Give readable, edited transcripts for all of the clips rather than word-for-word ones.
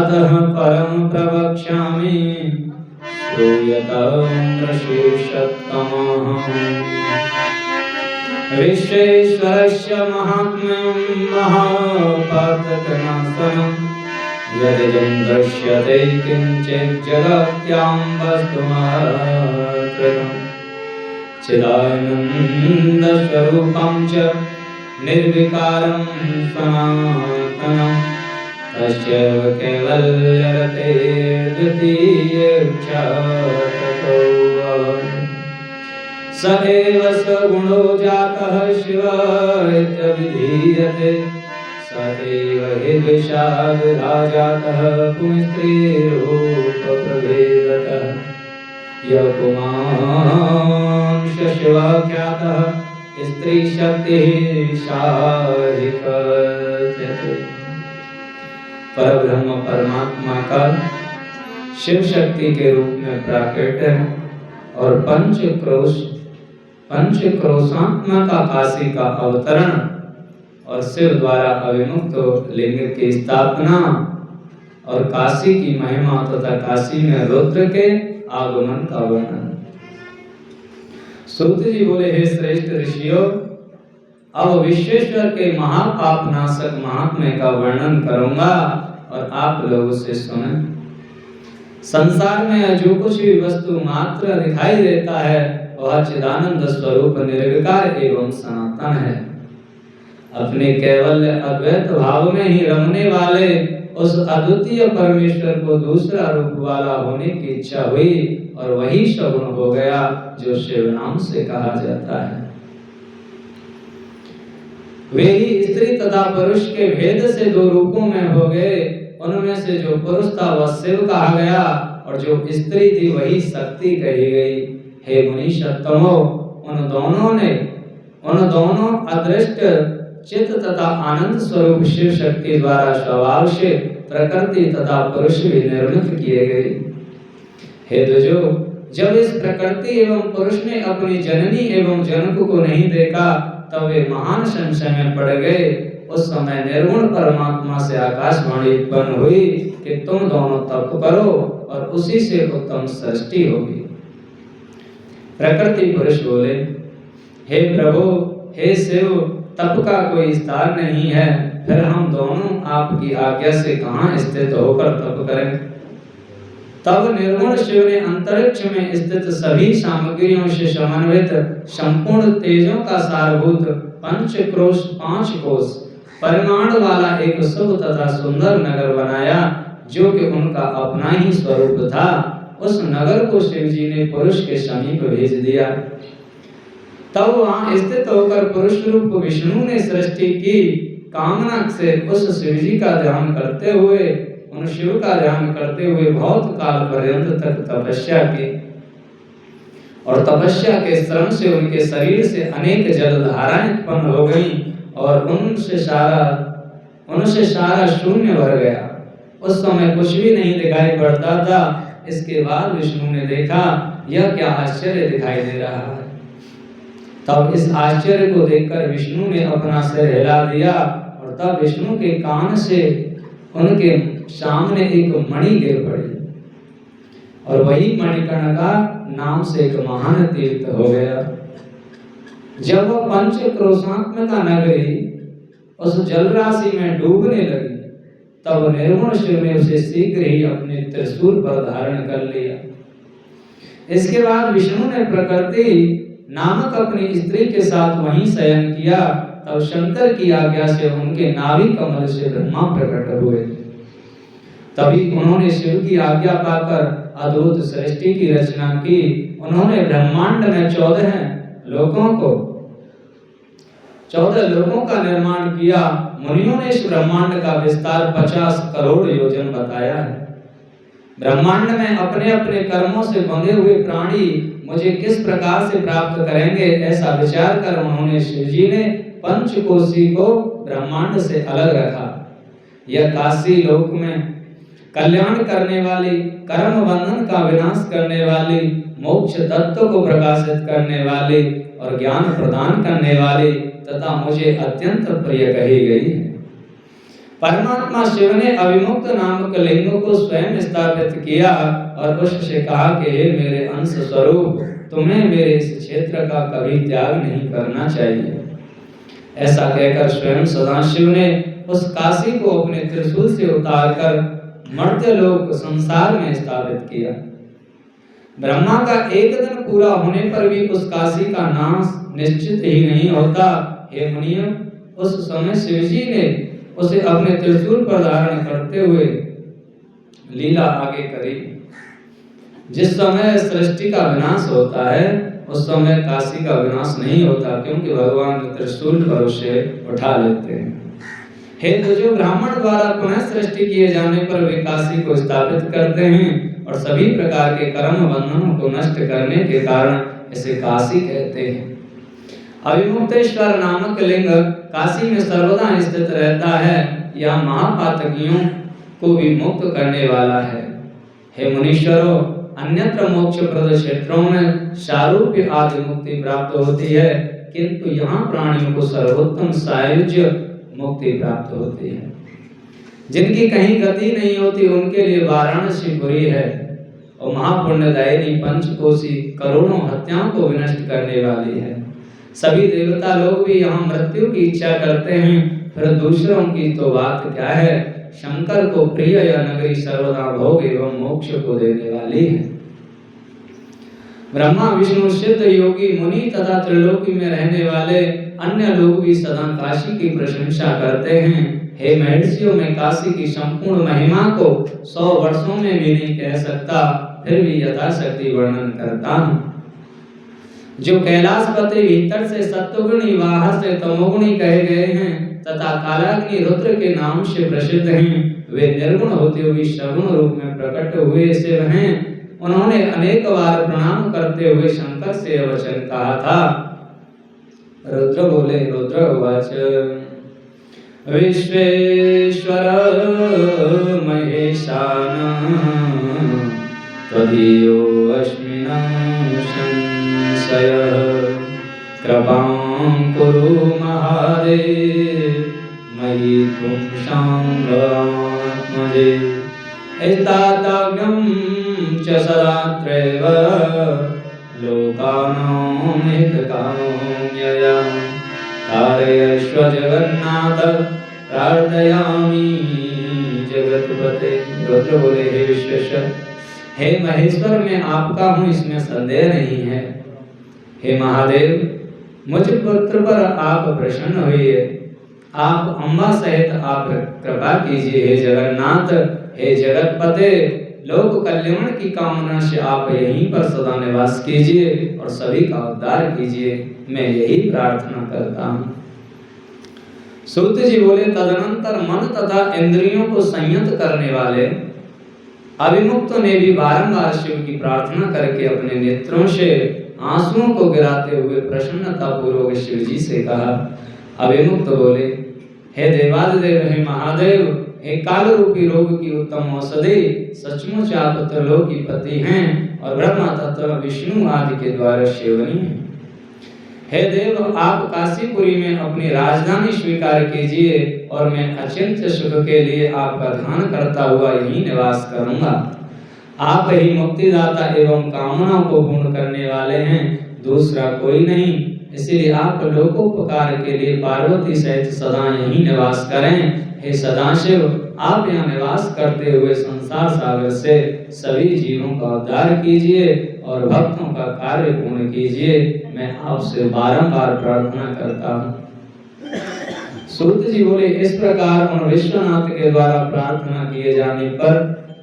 अतः परम प्रवक्ष्यामि श्रूयतां ऋषिषत्तमः। विश्वेश्वरस्य महात्म्यं महापातकनाशनं यदिदं दृश्यते किञ्चित् जगत्यां वस्तुमात्रम् चिदानन्दस्वरूपं च निर्विकारं सनातनं तस्यैव कैवल्यरते द्वितीयेच्छा ततो स एव सगुणो जातः शिव इत्यभिधीयते स एव हि द्विषाद्राजातः पुंस्त्रीरूपप्रभेदतः यः पुमांश्च शिवः ख्यातः स्त्रीशक्तिः साधिकत्यते। परब्रह्म परमात्मा का शिव शक्ति के रूप में प्राकट्य और पंचक्रोशात्मक काशी का अवतरण और शिव द्वारा अविमुक्त लिंग की स्थापना और काशी की महिमा तथा काशी में रुद्र के आगमन का वर्णन। सूत जी बोले, हे श्रेष्ठ ऋषियों, अब विश्वेश्वर के महापापनाशक महात्म्य का वर्णन करूंगा और आप लोग उसे सुनें। संसार में जो कुछ भी वस्तु मात्र दिखाई देता है वह चिदानंद स्वरूप निर्विकार एवं सनातन है। अपने केवल अद्वैत भाव में ही रमने वाले उस अद्वितीय परमेश्वर को दूसरा रूप वाला होने की इच्छा हुई और वही सगुण हो गया जो शिव नाम से कहा जाता है। वे ही स्त्री तथा पुरुष के भेद से दो रूपों में हो गए। उनमें से जो पुरुष था वह शिव कहा गया और जो स्त्री थी वही शक्ति कही गई। हे मुनि सत्तमो, उन दोनों अदृष्ट चित्त तथा आनंद स्वरूप शिव शक्ति द्वारा स्वभाव से प्रकृति तथा पुरुष भी निर्मित किए गए। हे द्विजो, जब इस प्रकृति एवं पुरुष ने अपनी जननी एवं जनक को नहीं देखा तब वे महान संशय में पड़ गए। उस समय निर्गुण परमात्मा से आकाशवाणी उत्पन्न हुई कि तुम दोनों तप करो और उसी से उत्तम सृष्टि होगी। प्रकृति पुरुष बोले, हे प्रभु, हे शिव, तप का कोई स्थान नहीं है, फिर हम दोनों आपकी आज्ञा से कहाँ स्थित होकर तप करें। तब निर्गुण शिव ने अंतरिक्ष में स्थित सभी सामग्रियों से समन्वित संपूर्ण तेजों का सारभूत पांच कोश परिमाण वाला एक शुभ तथा सुंदर नगर बनाया जो कि उनका अपना ही स्वरूप था। उस नगर को शिव जी ने पुरुष के समीप भेज दिया। तब वहां स्थित होकर पुरुष रूप विष्णु ने सृष्टि की कामना से उस शिव जी का ध्यान करते हुए बहुत काल पर्यंत तक तपस्या की और तपस्या के श्रम से उनके शरीर से अनेक जल धाराएं उत्पन्न हो गईं और उनसे सारा शून्य भर गया। उस समय कुछ भी नहीं दिखाई पड़ता था। इसके बाद विष्णु ने देखा, यह क्या आश्चर्य दिखाई दे रहा है। तब इस आश्चर्य को देखकर विष्णु ने अपना सिर हिला दिया और तब विष्णु के कान से उनके सामने एक मणि गिर पड़ी और वही मणिकर्णिका नाम से एक महान तीर्थ हो गया। जब वह पंचक्रोशात्मका नगरी उस जल राशि में डूबने लगी तब निर्गुण शिव ने उसे शीघ्र ही अपने त्रिशूल पर धारण कर लिया। इसके बाद विष्णु ने प्रकृति नामक अपनी स्त्री के साथ वहीं शयन किया। तब शंकर की आज्ञा से उनके नाभि कमल से ब्रह्मा प्रकट हुए। तभी उन्होंने शिव की आज्ञा पाकर अद्भुत सृष्टि की रचना की। उन्होंने ब्रह्मांड में 14 लोकों का निर्माण किया। मुनियों ने इस ब्रह्मांड का विस्तार 50 करोड़ योजन बताया है। ब्रह्मांड में अपने अपने कर्मों से बंधे हुए प्राणी मुझे किस प्रकार से प्राप्त करेंगे, ऐसा विचार कर उन्होंने शिव जी ने पंचकोशी को ब्रह्मांड से अलग रखा। यह काशी लोक में कल्याण करने वाली, कर्म बंधन का विनाश करने वाली, मोक्ष तत्व को प्रकाशित करने वाली और ज्ञान प्रदान करने वाली तथा मुझे अत्यंत प्रिय कही गई है। परमात्मा शिव ने अविमुक्त नामक लिंग को स्वयं स्थापित किया और उससे कहा कि हे मेरे अंश स्वरूप, तुम्हें मेरे इस क्षेत्र का कभी त्याग नहीं करना चाहिए। ऐसा कहकर स्वयं सदाशिव ने उस काशी को अपने त्रिशूल से उतारकर मर्त्य लोक संसार में स्थापित किया। ब्रह्मा का एक दिन पूरा होने पर भी उस काशी का नाश निश्चित ही नहीं होता। हे मुनियों, उस समय शिवजी ने उसे अपने त्रिशूल पर धारण करते हुए लीला आगे करी। जिस समय सृष्टि का विनाश होता है उस समय काशी का विनाश नहीं होता, क्योंकि भगवान त्रिशूल पर उसे उठा लेते हैं। हे जो ब्राह्मण द्वारा पुनः सृष्टि किए जाने पर वे काशी को स्थापित करते हैं और सभी प्रकार के कर्म बंधनों को नष्ट करने के कारण इसे काशी कहते हैं। अविमुक्तेश्वर नामक लिंग काशी में सर्वदा स्थित रहता है। यह महापातकियों को भी मुक्त करने वाला है। हे मुनीश्वरों, अन्यत्र मोक्षप्रद क्षेत्रों में सारूप्य आदि मुक्ति प्राप्त होती है, किंतु यहाँ प्राणियों को सर्वोत्तम सायुज्य मुक्ति प्राप्त होती है। जिनकी कहीं गति नहीं होती उनके लिए वाराणसी पुरी है और महापुण्यदायिनी पंचकोशी करोड़ों हत्याओं को विनष्ट करने वाली है। सभी देवता लोग भी यहाँ मृत्यु की इच्छा करते हैं, फिर दूसरों की तो बात क्या है। शंकर को प्रिय यह नगरी सर्वदा भोग एवं मोक्ष को देने वाली है। ब्रह्मा विष्णु सिद्ध योगी मुनि तथा त्रिलोकी में रहने वाले अन्य लोग भी सदा काशी की प्रशंसा करते हैं। हे महर्षियों, मैं काशी की संपूर्ण महिमा को 100 वर्षों में भी नहीं कह सकता, फिर भी यथाशक्ति वर्णन करता हूँ। जो कैलाशपति भीतर से सत्वगुणी, बाहर से तमोगुणी कहे गए हैं तथा कालाग्नि रुद्र के नाम से प्रसिद्ध हैं, वे निर्गुण होते हुए सगुण रूप में प्रकट हुए शिव हैं। उन्होंने अनेक बार प्रणाम करते हुए शंकर से वचन कहा था। रुद्र बोले, रुद्र उवाच, विश्वेश्वर महेशान त्वदीयो अस्मिन् संशयः कृपां कुरु महादेव मयि पुंसात्मजे एतादाज्ञं च सदात्रैव लोकानां हितकाम्यया कारयस्व जगन्नाथ प्रार्थयामि जगतपते। रुद्र बोले, हे विश्वेश्वर, हे महेश्वर, मैं आपका हूँ, इसमें संदेह नहीं है। हे महादेव, मुझ पुत्र पर आप प्रसन्न हुए, आप अम्बा सहित आप कृपा कीजिए। हे जगन्नाथ, हे जगतपते, लोक कल्याण की कामना से आप यहीं पर सदा निवास कीजिए और सभी का उद्धार कीजिए, मैं यही प्रार्थना करता हूँ। सूत जी बोले, तदनंतर मन तथा इंद्रियों को संयत करने वाले अविमुक्त ने भी बारंबार शिव की प्रार्थना करके अपने नेत्रों से आंसुओं को गिराते हुए प्रसन्नता पूर्वक शिव जी से कहा। अविमुक्त बोले, हे देवादिदेव, हे महादेव, हे काल रूपी रोग की उत्तम औषधि, सचमुच आप त्रिलोकीपति हैं और ब्रह्मा तथा विष्णु आदि के द्वारा सेवनीय हैं। हे देव, आप काशीपुरी में अपनी राजधानी स्वीकार कीजिए और मैं अचिंत्य सुख के लिए आपका ध्यान करता हुआ यहीं निवास करूंगा। आप ही मुक्तिदाता एवं कामनाओं को पूर्ण करने वाले हैं, दूसरा कोई नहीं। इसलिए आप लोकोपकार के लिए पार्वती सहित सदा यहीं निवास करें। हे सदाशिव, आप यहाँ निवास करते हुए संसार सागर से सभी जीवों का उद्धार कीजिए और भक्तों का कार्य पूर्ण कीजिए, मैं आपसे बारंबार प्रार्थना करता हूँ। सूत जी बोले, इस प्रकार उन विश्वनाथ के द्वारा प्रार्थना किए जाने पर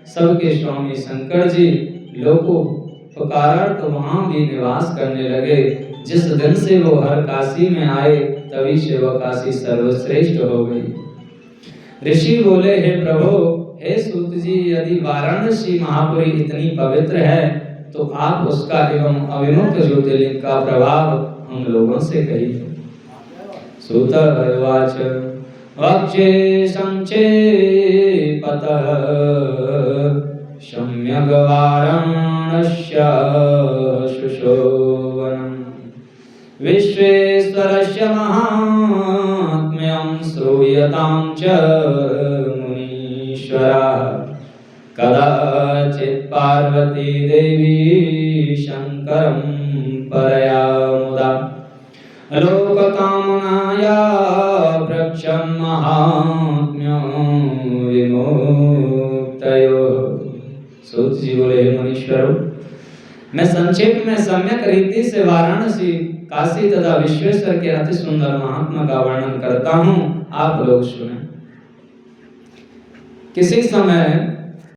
सबके स्वामी शंकर जी लोकोपकारार्थ वहां भी निवास करने लगे। जिस दिन से वो हर काशी में आए तभी से वह काशी सर्वश्रेष्ठ हो गई। ऋषि बोले, हे प्रभु, हे सूत जी, यदि वाराणसी महापुरी इतनी पवित्र है तो आप उसका एवं अविमुक्त ज्योतिर्लिंग का प्रभाव हम लोगों से कहिए। सूत उवाच, वक्षे संक्षेपतः सम्यग् वाराणस्य सुशोभनम् विश्वेश्वरस्य महात्म्यं श्रूयतां च पार्वती देवी शंकरं परया मुदा लोककामनाया वृक्षं महात्म्यं विमुक्तयो। सूत जी बोले, हे मुनीश्वरों, मैं संक्षेप में सम्यक रीति से वाराणसी, काशी तथा विश्वेश्वर के अति सुंदर महात्मा का वर्णन करता हूँ, आप लोग सुने। किसी समय